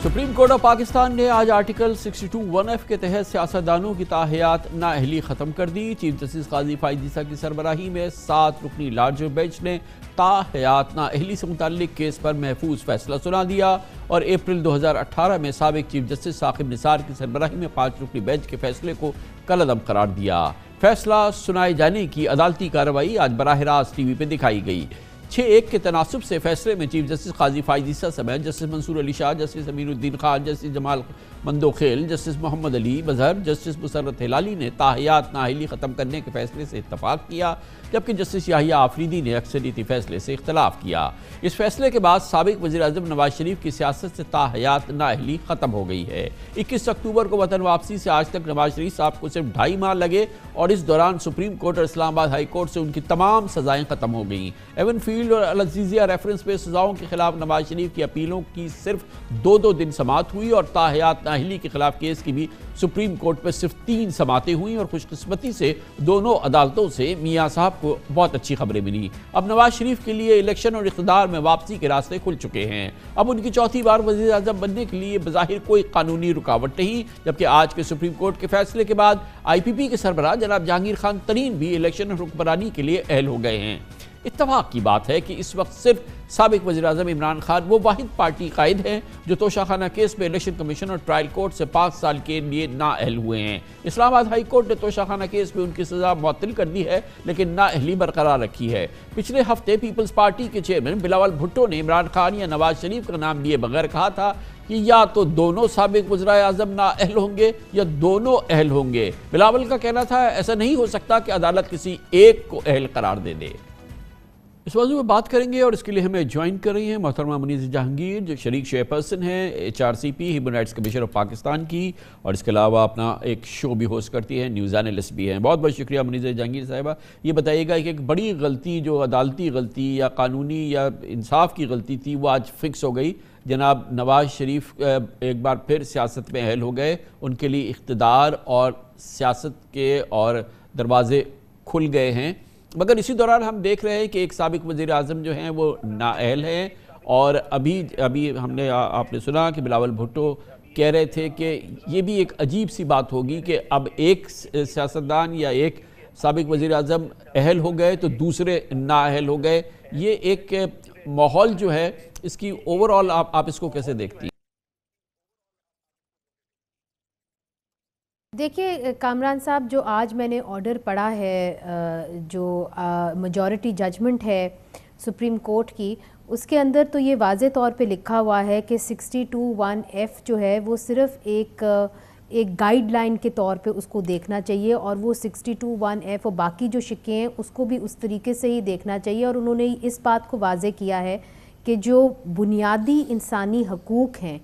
Supreme court of Pakistan ने आज article 62(1)(f) के तहत सियासतदानों की ताहयात नाअहली ख़त्म कर दी। चीफ जस्टिस काजी फाइज़ ईसा की सरबराही में 7 रुकनी लार्जर बेंच ने ताहयात नाअहली से मुताल्लिक केस पर महफूज फैसला सुना दिया और अप्रैल 2018 में साबिक चीफ जस्टिस साकिब निसार की सरबराही में 5 रुकनी बेंच के फैसले को कलअदम करार दिया। फैसला सुनाए जाने की अदालती कार्रवाई आज बराह रास्त टीवी पर दिखाई गई। 6-1 के तनासुब से फैसले में चीफ जस्टिस काजी फाइज़ ईसा समेत justice Mansoor Ali Shah, justice Aminuddin Khan, justice Jamal Mandokhail, justice Mohammad Ali Mazhar, justice Musarrat Hilali ने ताहयात नाअहली ख़त्म करने के फैसले से इत्तफाक किया, जबकि जस्टिस याहिया आफरीदी ने अक्सरियती फैसले से इख्तलाफ किया। इस फैसले के बाद साबिक वज़ीर आज़म नवाज शरीफ की सियासत से ताहयात नाअहली ख़त्म हो गई है। 21 अक्टूबर को वतन वापसी से आज तक नवाज शरीफ साहब को सिर्फ 2.5 माह लगे और इस दौरान सुप्रीम कोर्ट और इस्लामाबाद हाई कोर्ट से उनकी तमाम सजाएं ख़त्म हो गईं। एवन फील्ड और अल अज़ीज़िया रेफरेंस पे सजाओं के खिलाफ नवाज शरीफ की अपीलों की सिर्फ 2-2 दिन समाअत हुई और ताहयात नाअहली के खिलाफ केस की भी सुप्रीम कोर्ट पर सिर्फ 3 समातें हुई और खुशकिस्मती से दोनों अदालतों से मियां साहब को बहुत अच्छी खबरें मिली। अब नवाज शरीफ के लिए इलेक्शन और इक़्तिदार में वापसी के रास्ते खुल चुके हैं। अब उनकी चौथी बार वज़ीर आज़म बनने के लिए बज़ाहिर कोई कानूनी रुकावट नहीं, जबकि आज के सुप्रीम कोर्ट के फैसले के बाद IPP के सरबराह जनाब जहांगीर खान तरीन भी इलेक्शन और हुक्मरानी के लिए अहल हो गए हैं। इत्तफाक की बात है कि इस वक्त सिर्फ साबिक वज़ीर आज़म इमरान खान वो वाहिद पार्टी कायद हैं जो तोशाखाना केस में इलेक्शन कमीशन और ट्रायल कोर्ट से 5 साल के लिए नाअहल हुए हैं। इस्लामाबाद हाई कोर्ट ने तोशाखाना केस में उनकी सज़ा मुअत्तल कर दी है, लेकिन नाअहली बरकरार रखी है। पिछले हफ्ते पीपल्स पार्टी के चेयरमैन बिलावल भुट्टो ने इमरान खान या नवाज शरीफ का नाम लिए बगैर कहा था कि या तो दोनों साबिक वज़ीर आज़म नाअहल होंगे या दोनों अहल होंगे। बिलावल का कहना था ऐसा नहीं हो सकता कि अदालत किसी एक को अहल करार दे दे। इस मौजूद में बात करेंगे और इसके लिए हमें ज्वाइन कर रही हैं मोहतरमा मुनीज़ जहांगीर, जो शरीक चेयरपर्सन हैं HRCP human rights commission of Pakistan की, और इसके अलावा अपना एक शो भी होस्ट करती हैं, न्यूज़ एनालिस्ट भी हैं। बहुत बहुत शुक्रिया मुनीज़ जहांगीर साहिबा। ये बताइएगा कि एक बड़ी गलती जो अदालती गलती या कानूनी या इंसाफ की गलती थी वो आज फिक्स हो गई। जनाब नवाज शरीफ एक बार फिर सियासत में अहल हो गए, उनके लिए इख्तिदार और सियासत के और दरवाज़े खुल गए हैं। मगर इसी दौरान हम देख रहे हैं कि एक साबिक वज़ीर आज़म जो हैं वो नाअहल हैं और अभी हमने आपने सुना कि बिलावल भुट्टो कह रहे थे कि ये भी एक अजीब सी बात होगी कि अब एक सियासतदान या एक साबिक वज़ीर आज़म अहल हो गए तो दूसरे नाअहल हो गए। ये एक माहौल जो है इसकी ओवरऑल आप इसको कैसे देखती हैं? देखिए कामरान साहब, जो आज मैंने ऑर्डर पढ़ा है, जो मेजॉरिटी जजमेंट है सुप्रीम कोर्ट की, उसके अंदर तो ये वाज़े तौर पे लिखा हुआ है कि 62(1)(f) जो है वो सिर्फ एक गाइडलाइन के तौर पे उसको देखना चाहिए और वो 62(1)(f) और बाकी जो शिक्के हैं उसको भी उस तरीके से ही देखना चाहिए। और उन्होंने इस बात को वाज़े किया है कि जो बुनियादी इंसानी हकूक़ हैं,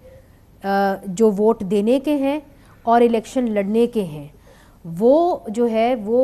जो वोट देने के हैं और इलेक्शन लड़ने के हैं, वो जो है वो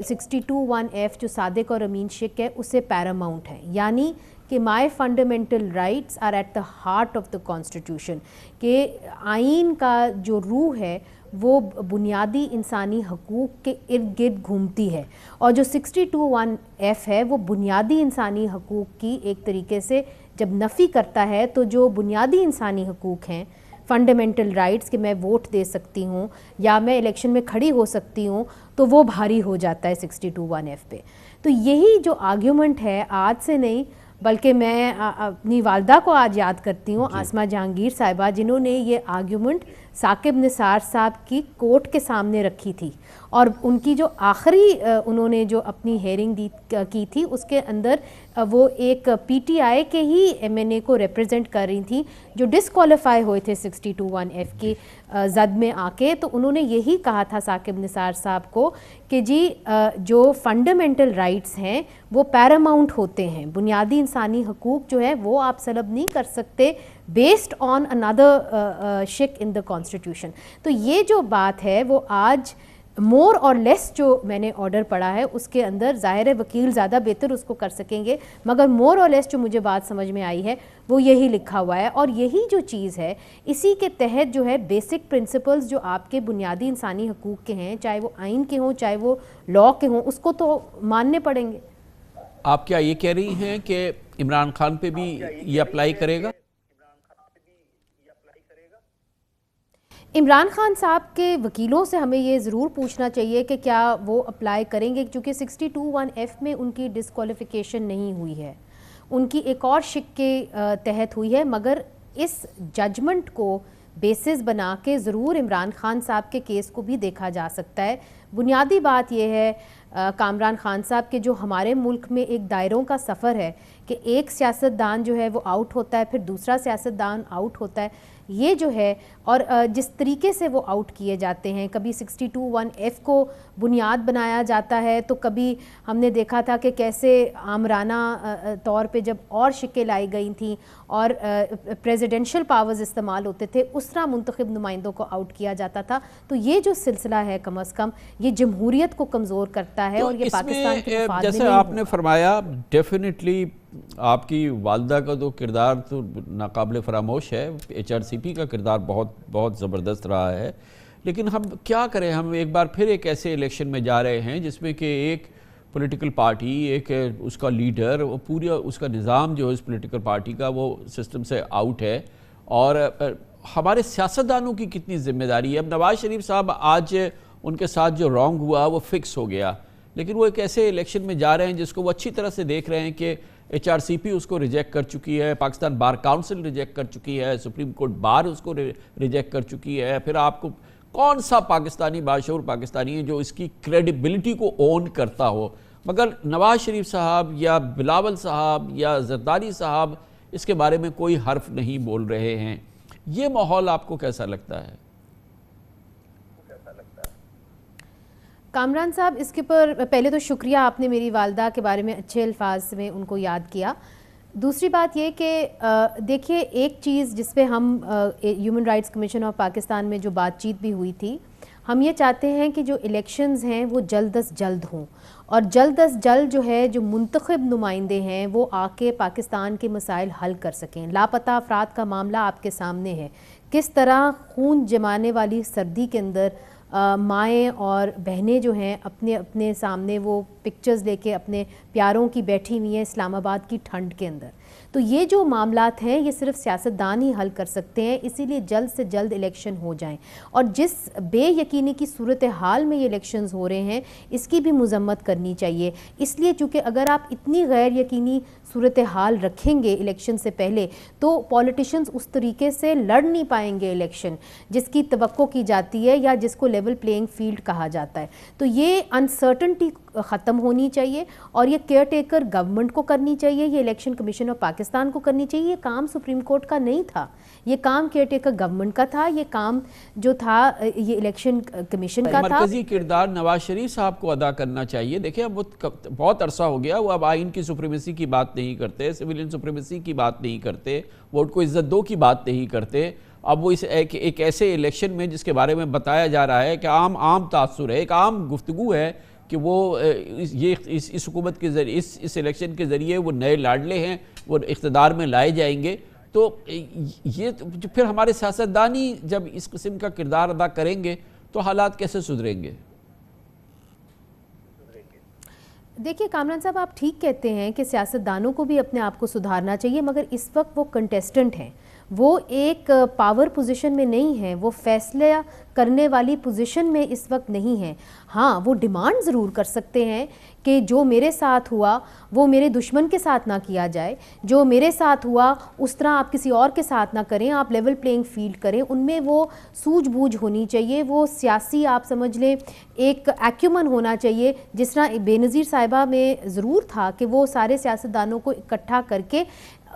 62(1)(f) जो सादिक और अमीन शिक है उससे पैरामाउंट है। यानी कि my fundamental rights are at the heart of the constitution, कि आइन का जो रूह है वो बुनियादी इंसानी हकूक़ के इर्द गिर्द घूमती है। और जो 62(1)(f) है वो बुनियादी इंसानी हकूक़ की एक तरीके से जब नफ़ी करता है, तो जो बुनियादी इंसानी हकूक़ हैं, फंडामेंटल राइट्स कि मैं वोट दे सकती हूँ या मैं इलेक्शन में खड़ी हो सकती हूँ, तो वो भारी हो जाता है 62(1)(f) पे। तो यही जो आर्ग्यूमेंट है, आज से नहीं बल्कि मैं अपनी वालदा को आज याद करती हूँ, आसमा जहांगीर साहिबा, जिन्होंने ये आर्ग्यूमेंट साकिब निसार साहब की कोर्ट के सामने रखी थी और उनकी जो आखिरी उन्होंने जो अपनी हेयरिंग की थी उसके अंदर वो एक PTI के ही MNA को रिप्रेजेंट कर रही थी जो डिसक्वालीफाई हुए थे 62(1)(f) की जद में आके। तो उन्होंने यही कहा था साकिब निसार साहब को कि जी जो फंडामेंटल राइट्स हैं वो पैरामाउंट होते हैं, बुनियादी इंसानी हकूक़ जो है वो आप सलब नहीं कर सकते बेस्ड ऑन अनदर शिक इन द कॉन्स्टिट्यूशन। तो ये जो बात है वो आज मोर और लेस जो मैंने ऑर्डर पढ़ा है उसके अंदर, ज़ाहिर है वकील ज़्यादा बेहतर उसको कर सकेंगे, मगर मोर और लेस जो मुझे बात समझ में आई है वो यही लिखा हुआ है। और यही जो चीज़ है, इसी के तहत जो है बेसिक प्रिंसिपल्स जो आपके बुनियादी इंसानी हकूक़ के हैं, चाहे वो आइन के हों चाहे वो लॉ के हों, उसको तो मानने पड़ेंगे। आप क्या ये कह रही हैं कि इमरान खान पे भी ये अप्लाई करेगा? عمران خان صاحب کے وکیلوں سے ہمیں یہ ضرور پوچھنا چاہیے کہ کیا وہ اپلائی کریں گے، چونکہ 62(1)(f) میں ان کی ڈسکوالیفیکیشن نہیں ہوئی ہے، ان کی ایک اور شک کے تحت ہوئی ہے، مگر اس ججمنٹ کو بیسس بنا کے ضرور عمران خان صاحب کے کیس کو بھی دیکھا جا سکتا ہے۔ بنیادی بات یہ ہے کامران خان صاحب کے جو ہمارے ملک میں ایک دائروں کا سفر ہے کہ ایک سیاستدان جو ہے وہ آؤٹ ہوتا ہے، پھر دوسرا سیاستدان آؤٹ ہوتا ہے، یہ جو ہے اور جس طریقے سے وہ آؤٹ کیے جاتے ہیں، کبھی 62(1)(f) کو بنیاد بنایا جاتا ہے، تو کبھی ہم نے دیکھا تھا کہ کیسے آمرانہ طور پہ جب اور شکیں لائی گئی تھیں اور پریزیڈنشل پاورز استعمال ہوتے تھے، اس طرح منتخب نمائندوں کو آؤٹ کیا جاتا تھا۔ تو یہ جو سلسلہ ہے کم از کم یہ جمہوریت کو کمزور کرتا ہے اور یہ پاکستان کے مفاد میں جیسے آپ نے فرمایا ڈیفینیٹلی آپ کی والدہ کا تو کردار تو ناقابل فراموش ہے، HRCP کا کردار بہت بہت زبردست رہا ہے، لیکن ہم کیا کریں، ہم ایک بار پھر ایک ایسے الیکشن میں جا رہے ہیں جس میں کہ ایک پولیٹیکل پارٹی، ایک اس کا لیڈر، وہ پورا اس کا نظام جو ہے اس پولیٹیکل پارٹی کا وہ سسٹم سے آؤٹ ہے، اور ہمارے سیاستدانوں کی کتنی ذمہ داری ہے۔ اب نواز شریف صاحب آج ان کے ساتھ جو رانگ ہوا وہ فکس ہو گیا، لیکن وہ ایک ایسے الیکشن میں جا رہے ہیں جس کو وہ اچھی طرح سے دیکھ رہے ہیں کہ HRCP اس کو ریجیکٹ کر چکی ہے، پاکستان بار کاؤنسل ریجیکٹ کر چکی ہے، سپریم کورٹ بار اس کو ریجیکٹ کر چکی ہے، پھر آپ کو کون سا پاکستانی باشعور پاکستانی ہے جو اس کی کریڈیبلٹی کو اون کرتا ہو، مگر نواز شریف صاحب یا بلاول صاحب یا زرداری صاحب اس کے بارے میں کوئی حرف نہیں بول رہے ہیں۔ یہ ماحول آپ کو کیسا لگتا ہے؟ کامران صاحب اس کے پر پہلے تو شکریہ، آپ نے میری والدہ کے بارے میں اچھے الفاظ میں ان کو یاد کیا۔ دوسری بات یہ کہ دیکھیے ایک چیز جس پہ ہم human rights commission of Pakistan میں جو بات چیت بھی ہوئی تھی، ہم یہ چاہتے ہیں کہ جو الیکشنز ہیں وہ جلد از جلد ہوں، اور جلد از جلد جو ہے جو منتخب نمائندے ہیں وہ آ کے پاکستان کے مسائل حل کر سکیں۔ لاپتہ افراد کا معاملہ آپ کے سامنے ہے، کس طرح خون جمانے والی سردی کے اندر مائیں اور بہنیں جو ہیں اپنے سامنے وہ پکچرز لے کے اپنے پیاروں کی بیٹھی ہوئی ہیں اسلام آباد کی ٹھنڈ کے اندر۔ تو یہ جو معاملات ہیں یہ صرف سیاستدان ہی حل کر سکتے ہیں، اسی لیے جلد سے جلد الیکشن ہو جائیں، اور جس بے یقینی کی صورتحال میں یہ الیکشنز ہو رہے ہیں اس کی بھی مذمت کرنی چاہیے، اس لیے چونکہ اگر آپ اتنی غیر یقینی صورتحال رکھیں گے الیکشن سے پہلے تو پولیٹیشنز اس طریقے سے لڑ نہیں پائیں گے الیکشن جس کی توقع کی جاتی ہے یا جس کو لیول پلینگ فیلڈ کہا جاتا ہے۔ تو یہ انسرٹنٹی ختم ہونی چاہیے اور یہ کیئر ٹیکر گورنمنٹ کو کرنی چاہیے، یہ الیکشن کمیشن آف پاکستان کو کرنی چاہیے۔ یہ کام سپریم کورٹ کا نہیں تھا، یہ کام کیئر ٹیکر گورنمنٹ کا تھا، یہ کام جو تھا یہ الیکشن کمیشن کا تھا۔ مرکزی کردار نواز شریف صاحب کو ادا کرنا چاہیے۔ دیکھیں اب بہت عرصہ ہو گیا وہ اب آئین کی سپریمیسی کی بات نہیں کرتے، سویلین سپریمیسی کی بات نہیں کرتے، ووٹ کو عزت دو کی بات نہیں کرتے۔ اب وہ ایک ایسے الیکشن میں جس کے بارے میں بتایا جا رہا ہے کہ عام تاثر ہے، ایک عام گفتگو ہے کہ وہ اس حکومت کے ذریعے اس الیکشن کے ذریعے وہ نئے لاڈلے ہیں وہ اقتدار میں لائے جائیں گے، تو یہ پھر ہمارے سیاستدان ہی جب اس قسم کا کردار ادا کریں گے تو حالات کیسے سدھریں گے؟ دیکھیے کامران صاحب آپ ٹھیک کہتے ہیں کہ سیاستدانوں کو بھی اپنے آپ کو سدھارنا چاہیے، مگر اس وقت وہ کنٹیسٹنٹ ہیں، وہ ایک پاور پوزیشن میں نہیں ہیں، وہ فیصلہ کرنے والی پوزیشن میں اس وقت نہیں ہیں۔ ہاں وہ ڈیمانڈ ضرور کر سکتے ہیں کہ جو میرے ساتھ ہوا وہ میرے دشمن کے ساتھ نہ کیا جائے، جو میرے ساتھ ہوا اس طرح آپ کسی اور کے ساتھ نہ کریں، آپ لیول پلینگ فیلڈ کریں، ان میں وہ سوجھ بوجھ ہونی چاہیے، وہ سیاسی آپ سمجھ لیں ایک ایکیومن ہونا چاہیے، جس طرح بے نظیر صاحبہ میں ضرور تھا کہ وہ سارے سیاستدانوں کو اکٹھا کر کے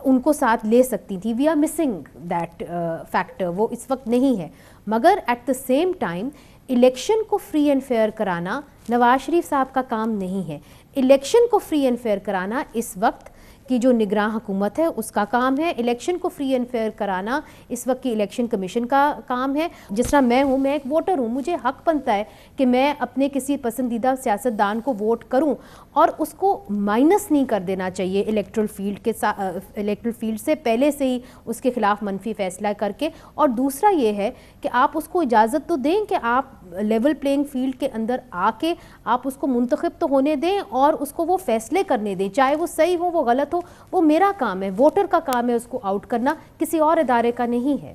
ان کو ساتھ لے سکتی تھی۔ We are missing that factor, وہ اس وقت نہیں ہے، مگر at the same time election کو فری اینڈ فیئر کرانا نواز شریف صاحب کا کام نہیں ہے۔ الیکشن کو فری اینڈ فیئر کرانا اس وقت کی جو نگراں حکومت ہے اس کا کام ہے، الیکشن کو فری اینڈ فیئر کرانا اس وقت کی الیکشن کمیشن کا کام ہے۔ جس طرح میں ہوں، میں ایک ووٹر ہوں، مجھے حق بنتا ہے کہ میں اپنے کسی پسندیدہ سیاستدان کو ووٹ کروں اور اس کو مائنس نہیں کر دینا چاہیے الیکٹرل فیلڈ سے پہلے سے ہی اس کے خلاف منفی فیصلہ کر کے۔ اور دوسرا یہ ہے کہ آپ اس کو اجازت تو دیں کہ آپ لیول پلینگ فیلڈ کے اندر آ کے آپ اس کو منتخب تو ہونے دیں اور اس کو وہ فیصلے کرنے دیں، چاہے وہ صحیح ہو وہ غلط ہو، وہ میرا کام ہے، ووٹر کا کام ہے اس کو آؤٹ کرنا، کسی اور ادارے کا نہیں ہے۔